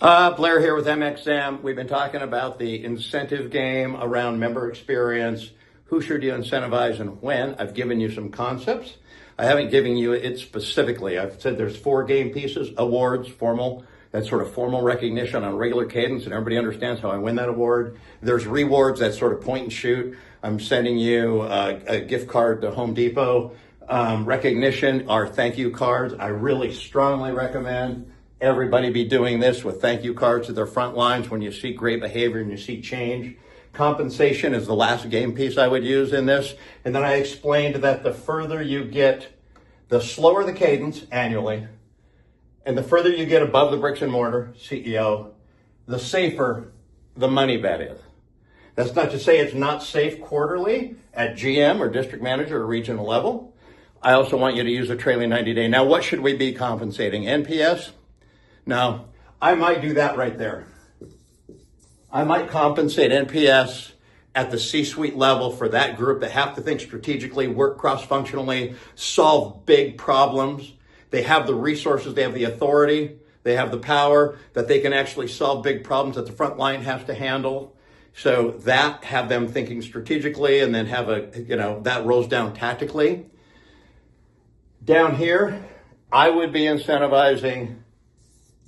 Blair here with MXM. We've been talking about the incentive game around member experience. Who should you incentivize and when? I've given you some concepts. I haven't given you it specifically. I've said there's 4 game pieces: awards, formal, that's sort of formal recognition on regular cadence, and everybody understands how I win that award. There's rewards, that's sort of point and shoot. I'm sending you a gift card to Home Depot. Recognition are thank you cards. I really strongly recommend everybody be doing this with thank you cards to their front lines when you see great behavior and you see change. Compensation is the last game piece I would use in this. And then I explained that the further you get, the slower the cadence annually, and the further you get above the bricks and mortar CEO, the safer the money bet is. That's not to say it's not safe quarterly at GM or district manager or regional level. I also want you to use a trailing 90-day. Now, what should we be compensating? NPS? Now, I might do that right there. I might compensate NPS at the C-suite level for that group that have to think strategically, work cross-functionally, solve big problems. They have the resources, they have the authority, they have the power that they can actually solve big problems that the front line has to handle. So that, have them thinking strategically, and then have that rolls down tactically. Down here, I would be incentivizing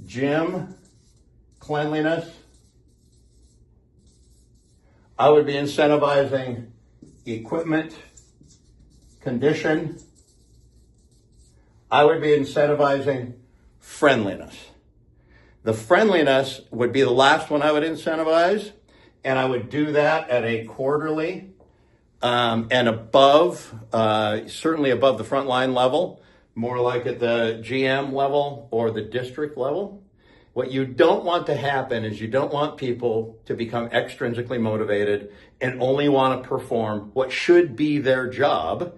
gym cleanliness. I would be incentivizing equipment condition. I would be incentivizing friendliness. The friendliness would be the last one I would incentivize, and I would do that at a quarterly and above, certainly above the frontline level, more like at the GM level or the district level. What you don't want to happen is you don't want people to become extrinsically motivated and only want to perform what should be their job,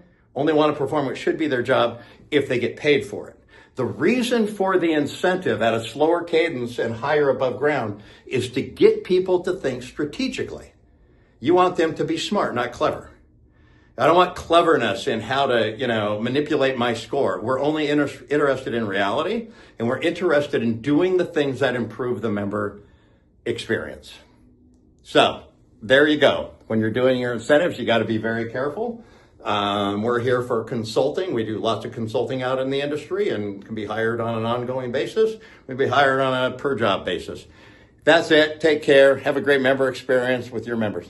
if they get paid for it. The reason for the incentive at a slower cadence and higher above ground is to get people to think strategically. You want them to be smart, not clever. I don't want cleverness in how to, manipulate my score. We're only interested in reality, and we're interested in doing the things that improve the member experience. So there you go. When you're doing your incentives, you got to be very careful. We're here for consulting. We do lots of consulting out in the industry and can be hired on an ongoing basis. We'd be hired on a per job basis. That's it. Take care. Have a great member experience with your members.